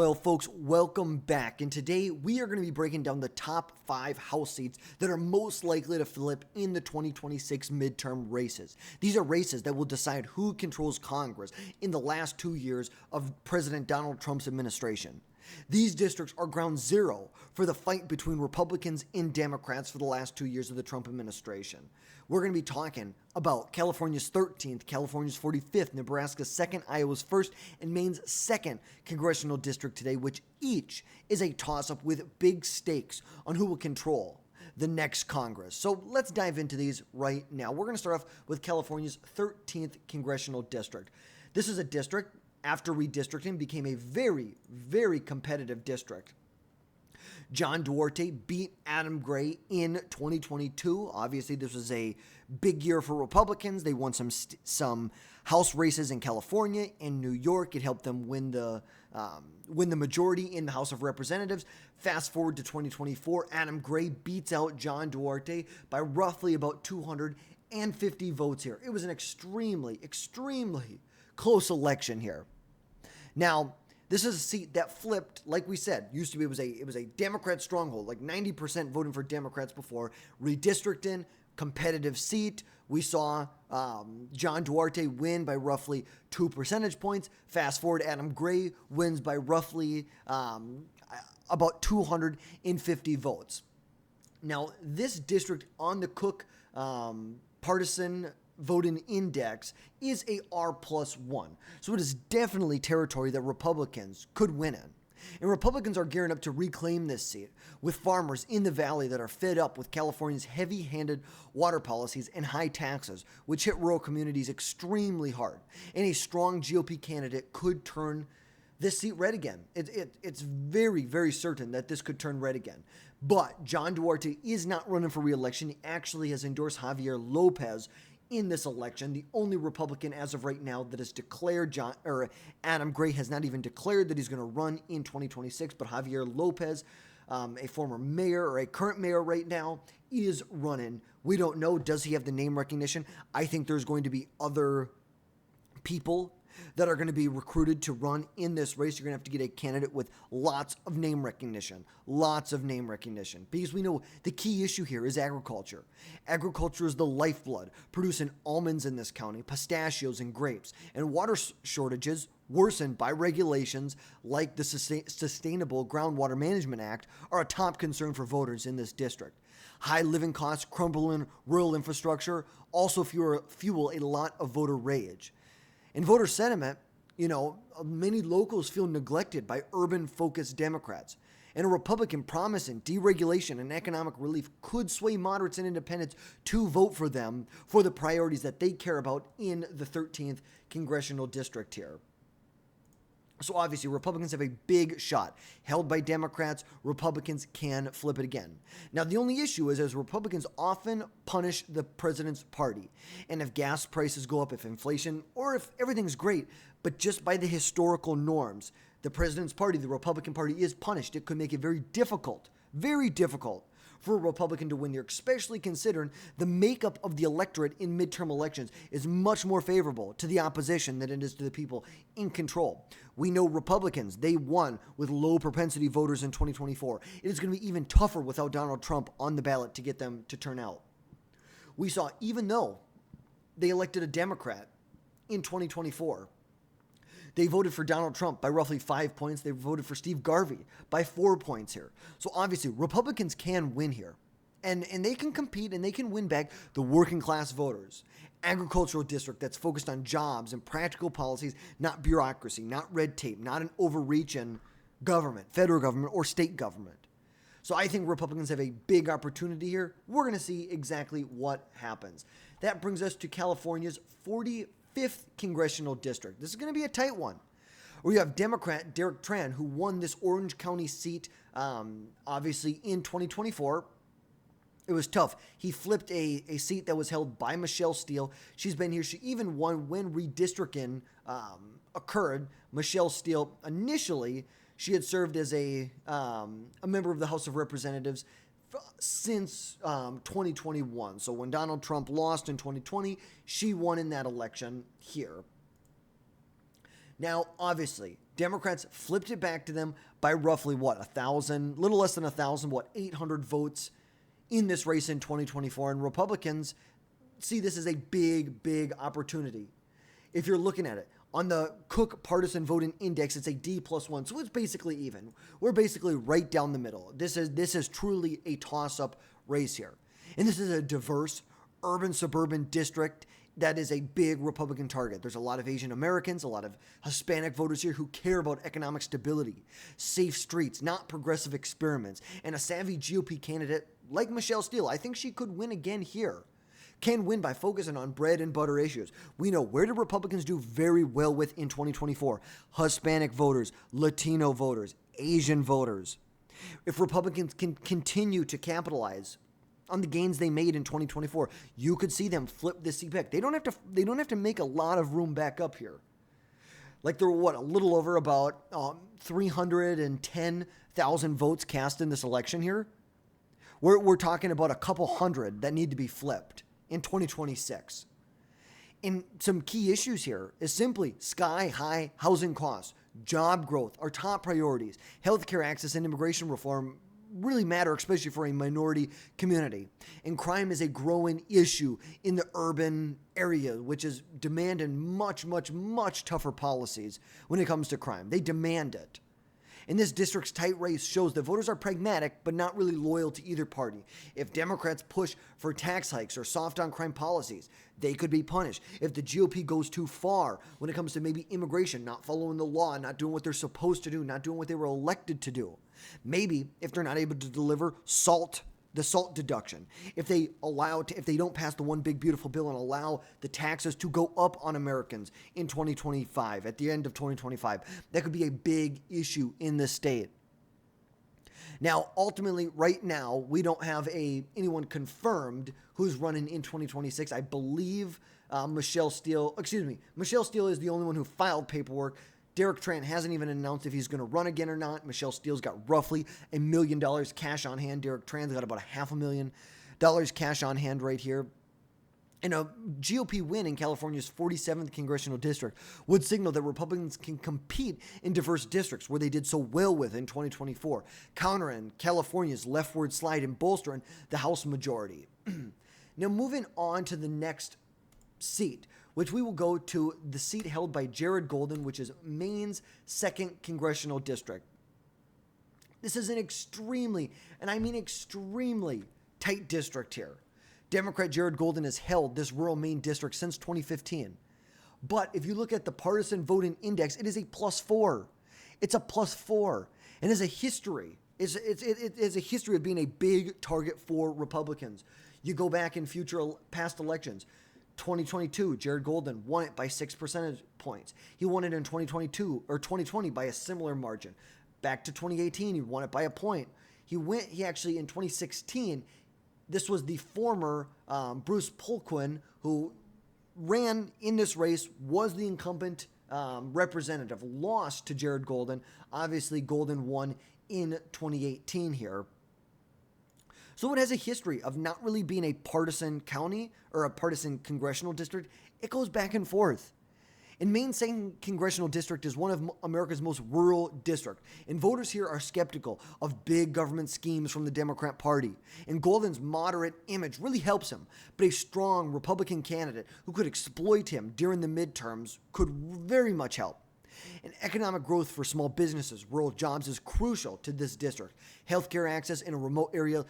Well, folks, welcome back. And today we are going to be breaking down the top 5 House seats that are most likely to flip in the 2026 midterm races. These are races that will decide who controls Congress in the last 2 years of President Donald Trump's administration. These districts are ground zero for the fight between Republicans and Democrats for the last 2 years of the Trump administration. We're going to be talking about California's 13th, California's 45th, Nebraska's 2nd, Iowa's 1st, and Maine's 2nd congressional district today, which each is a toss-up with big stakes on who will control the next Congress. So let's dive into these right now. We're going to start off with California's 13th congressional district. This is a district, after redistricting, became a very, very competitive district. John Duarte beat Adam Gray in 2022. Obviously, this was a big year for Republicans. They won some House races in California and New York. It helped them win the majority in the House of Representatives. Fast forward to 2024, Adam Gray beats out John Duarte by roughly about 250 votes here. It was an extremely, extremely close election here. Now, this is a seat that flipped, like we said, used to be, it was a Democrat stronghold, like 90% voting for Democrats before. Redistricting, competitive seat. We saw John Duarte win by roughly 2 percentage points. Fast forward, Adam Gray wins by roughly about 250 votes. Now, this district on the Cook partisan voting index is a R+1. So it is definitely territory that Republicans could win in. And Republicans are gearing up to reclaim this seat with farmers in the valley that are fed up with California's heavy-handed water policies and high taxes, which hit rural communities extremely hard. And a strong GOP candidate could turn this seat red again. It's very, very certain that this could turn red again. But John Duarte is not running for re-election. He actually has endorsed Javier Lopez in this election. The only Republican as of right now that has declared Adam Gray has not even declared that he's going to run in 2026, but Javier Lopez, a former mayor or a current mayor right now, is running. We don't know. Does he have the name recognition? I think there's going to be other people that are going to be recruited to run in this race. You're going to have to get a candidate with lots of name recognition, because we know the key issue here is agriculture. Agriculture is the lifeblood, producing almonds in this county, pistachios and grapes, and water shortages worsened by regulations like the Sustainable Groundwater Management Act are a top concern for voters in this district. High living costs, crumbling rural infrastructure also fuel a lot of voter rage. In voter sentiment, many locals feel neglected by urban-focused Democrats. And a Republican promising deregulation and economic relief could sway moderates and independents to vote for them for the priorities that they care about in the 13th congressional district here. So obviously, Republicans have a big shot. Held by Democrats, Republicans can flip it again. Now, the only issue is, as Republicans often punish the president's party. And if gas prices go up, if inflation, or if everything's great, but just by the historical norms, the president's party, the Republican Party, is punished. It could make it very difficult for a Republican to win there, especially considering the makeup of the electorate in midterm elections is much more favorable to the opposition than it is to the people in control. We know Republicans, they won with low propensity voters in 2024. It is going to be even tougher without Donald Trump on the ballot to get them to turn out. We saw, even though they elected a Democrat in 2024, they voted for Donald Trump by roughly 5 points. They voted for Steve Garvey by 4 points here. So obviously, Republicans can win here. And they can compete and they can win back the working class voters. Agricultural district that's focused on jobs and practical policies, not bureaucracy, not red tape, not an overreaching government, federal government or state government. So I think Republicans have a big opportunity here. We're going to see exactly what happens. That brings us to California's 45th congressional district. This is going to be a tight one. We have Democrat Derek Tran, who won this Orange County seat, obviously in 2024. It was tough. He flipped a seat that was held by Michelle Steel. She's been here. She even won when redistricting occurred. Michelle Steel, initially, she had served as a member of the House of Representatives since 2021. So when Donald Trump lost in 2020, she won in that election here. Now, obviously, Democrats flipped it back to them by roughly, 1,000, little less than 1,000, 800 votes in this race in 2024. And Republicans see this as a big, big opportunity. If you're looking at it, on the Cook Partisan Voting Index, it's a D+1, so it's basically even. We're basically right down the middle. This is truly a toss-up race here. And this is a diverse urban-suburban district that is a big Republican target. There's a lot of Asian Americans, a lot of Hispanic voters here who care about economic stability, safe streets, not progressive experiments, and a savvy GOP candidate like Michelle Steele. I think she could win again here. Can win by focusing on bread and butter issues. We know, where did Republicans do very well with in 2024? Hispanic voters, Latino voters, Asian voters. If Republicans can continue to capitalize on the gains they made in 2024, you could see them flip this seat back. They don't have to make a lot of room back up here. Like, they're a little over about 310,000 votes cast in this election here. We're talking about a couple hundred that need to be flipped in 2026. And some key issues here is simply sky-high housing costs, job growth are top priorities. Healthcare access and immigration reform really matter, especially for a minority community. And crime is a growing issue in the urban area, which is demanding much, much, much tougher policies when it comes to crime. They demand it. And this district's tight race shows that voters are pragmatic, but not really loyal to either party. If Democrats push for tax hikes or soft on crime policies, they could be punished. If the GOP goes too far when it comes to maybe immigration, not following the law, not doing what they're supposed to do, not doing what they were elected to do. Maybe if they're not able to deliver the SALT deduction, if they don't pass the one big beautiful bill and allow the taxes to go up on Americans in 2025, at the end of 2025, that could be a big issue in this state. Now, ultimately, right now, we don't have anyone confirmed who's running in 2026. I believe Michelle Steele is the only one who filed paperwork. Derek Trant hasn't even announced if he's going to run again or not. Michelle Steele's got roughly $1 million cash on hand. Derek Trant's got about $500,000 cash on hand right here. And a GOP win in California's 47th congressional district would signal that Republicans can compete in diverse districts where they did so well with in 2024, countering California's leftward slide and bolstering the House majority. Now, moving on to the next seat, which we will go to the seat held by Jared Golden, which is Maine's 2nd congressional district. This is an extremely, and I mean extremely, tight district here. Democrat Jared Golden has held this rural Maine district since 2015. But if you look at the partisan voting index, it is a +4. It's a +4. And as a history, it is a history of being a big target for Republicans. You go back in past elections. 2022, Jared Golden won it by 6 percentage points. He won it in 2020 by a similar margin. Back to 2018, he won it by a point. He actually in 2016, this was the former Bruce Polkwin who ran in this race, was the incumbent representative, lost to Jared Golden. Obviously, Golden won in 2018 here. So it has a history of not really being a partisan county or a partisan congressional district. It goes back and forth. And Maine's 2nd congressional district is one of America's most rural districts, and voters here are skeptical of big government schemes from the Democrat Party. And Golden's moderate image really helps him, but a strong Republican candidate who could exploit him during the midterms could very much help. And economic growth for small businesses, rural jobs is crucial to this district. Healthcare access in a remote area,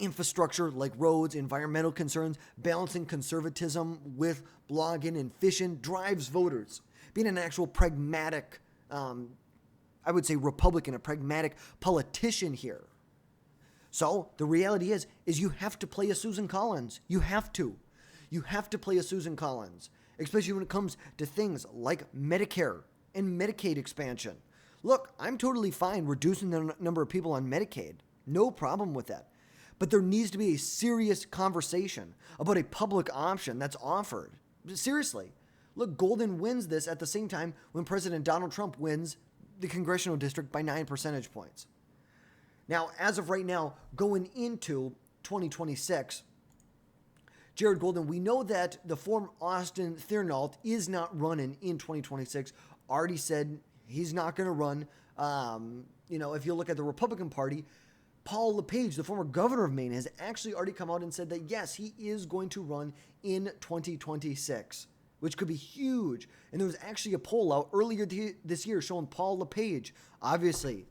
infrastructure like roads, environmental concerns, balancing conservatism with blogging and fishing drives voters. Being an actual pragmatic, I would say Republican, a pragmatic politician here. So the reality is you have to play a Susan Collins. You have to. You have to play a Susan Collins, especially when it comes to things like Medicare and Medicaid expansion. Look, I'm totally fine reducing the number of people on Medicaid. No problem with that. But there needs to be a serious conversation about a public option that's offered. Seriously. Look, Golden wins this at the same time when President Donald Trump wins the congressional district by 9 percentage points. Now, as of right now, going into 2026, Jared Golden, we know that the former Austin Thiernault is not running in 2026. Already said He's not going to run. If you look at the Republican Party, Paul LePage, the former governor of Maine, has actually already come out and said that, yes, he is going to run in 2026, which could be huge. And there was actually a poll out earlier this year showing Paul LePage. Obviously,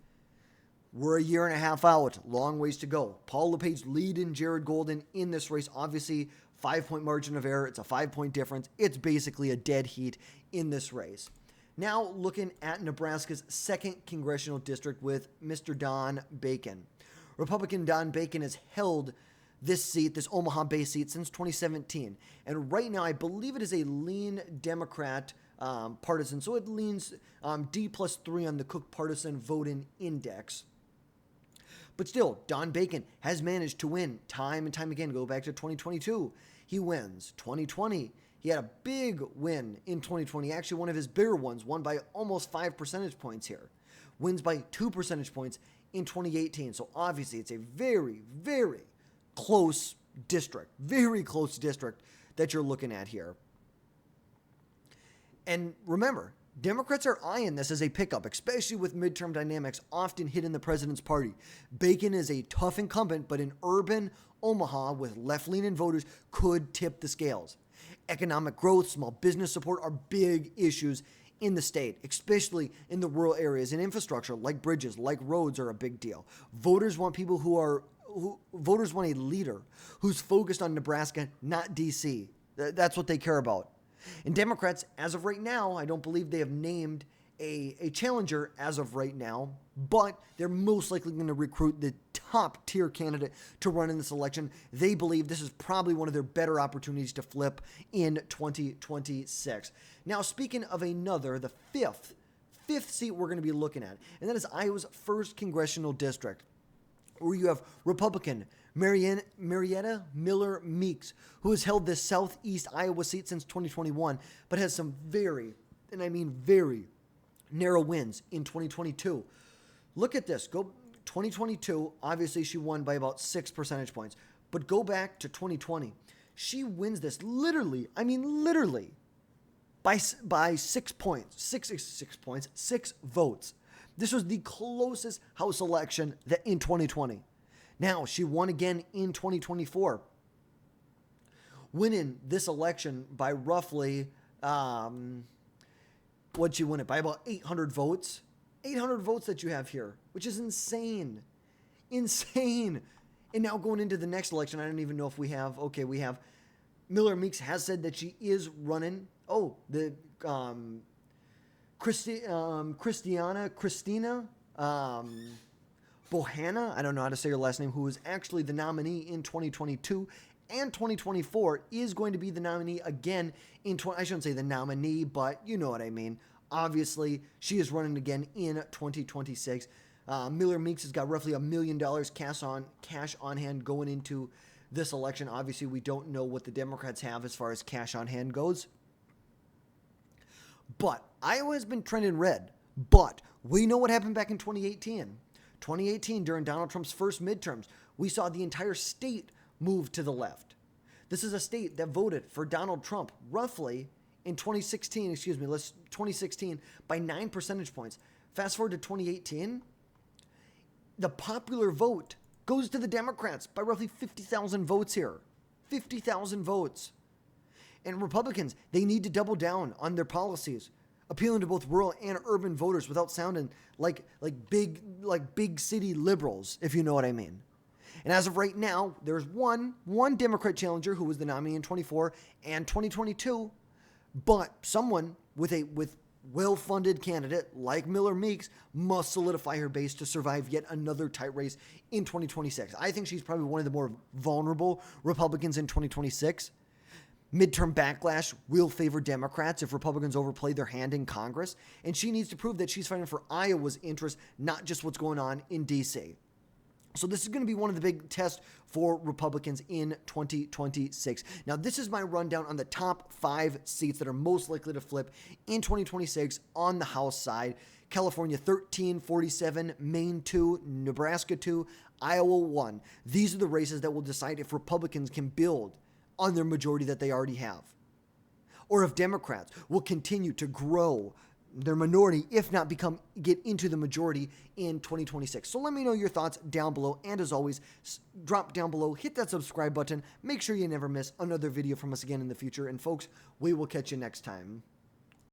we're a year and a half out, long ways to go. Paul LePage leading Jared Golden in this race. Obviously, 5-point margin of error. It's a 5-point difference. It's basically a dead heat in this race. Now looking at Nebraska's 2nd congressional district with Mr. Don Bacon. Republican Don Bacon has held this seat, this Omaha-based seat, since 2017. And right now, I believe it is a lean Democrat partisan. So it leans D+3 on the Cook Partisan Voting Index. But still, Don Bacon has managed to win time and time again. Go back to 2022. He wins. 2020, he had a big win in 2020. Actually, one of his bigger ones, won by almost 5 percentage points here. Wins by 2 percentage points in 2018. So obviously, it's a very, very close district. Very close district that you're looking at here. And remember, Democrats are eyeing this as a pickup, especially with midterm dynamics often hitting the president's party. Bacon is a tough incumbent, but in urban Omaha with left-leaning voters could tip the scales. Economic growth, small business support are big issues in the state, especially in the rural areas, and infrastructure like bridges, like roads are a big deal. Voters want voters want a leader who's focused on Nebraska, not DC. That's what they care about. And Democrats, as of right now, I don't believe they have named a challenger as of right now, but they're most likely going to recruit the top tier candidate to run in this election. They believe this is probably one of their better opportunities to flip in 2026. Now, speaking of another, the fifth seat we're going to be looking at, and that is Iowa's 1st congressional district, where you have Republican Marietta Miller Meeks, who has held this Southeast Iowa seat since 2021, but has some very, and I mean very, narrow wins in 2022. Look at this. Go 2022, obviously she won by about 6 percentage points, but go back to 2020. She wins this literally by 6 points, 6 votes. This was the closest House election that in 2020. Now, she won again in 2024, winning this election by roughly, what'd she win it? By about 800 votes. 800 votes that you have here, which is insane. Insane. And now going into the next election, I don't even know if we have Miller Meeks has said that she is running. Oh, the Christina Bohanna, I don't know how to say her last name, who is actually the nominee in 2022 and 2024, is going to be the nominee again I shouldn't say the nominee, but you know what I mean. Obviously, she is running again in 2026. Miller Meeks has got roughly $1 million cash on hand going into this election. Obviously, we don't know what the Democrats have as far as cash on hand goes. But Iowa has been trending red. But we know what happened back in 2018. 2018, during Donald Trump's first midterms, we saw the entire state move to the left. This is a state that voted for Donald Trump roughly in 2016 by 9 percentage points. Fast forward to 2018, the popular vote goes to the Democrats by roughly 50,000 votes here. 50,000 votes. And Republicans, they need to double down on their policies, appealing to both rural and urban voters without sounding like big city liberals, if you know what I mean. And as of right now, there's one Democrat challenger who was the nominee in 24 and 2022, but someone with well-funded candidate like Miller Meeks must solidify her base to survive yet another tight race in 2026. I think she's probably one of the more vulnerable Republicans in 2026. Midterm backlash will favor Democrats if Republicans overplay their hand in Congress, and she needs to prove that she's fighting for Iowa's interests, not just what's going on in D.C. So this is going to be one of the big tests for Republicans in 2026. Now, this is my rundown on the top 5 seats that are most likely to flip in 2026 on the House side. California 13, 47, Maine 2, Nebraska 2, Iowa 1. These are the races that will decide if Republicans can build on their majority that they already have, or if Democrats will continue to grow their minority, if not get into the majority in 2026. So let me know your thoughts down below. And as always, drop down below, hit that subscribe button. Make sure you never miss another video from us again in the future. And folks, we will catch you next time.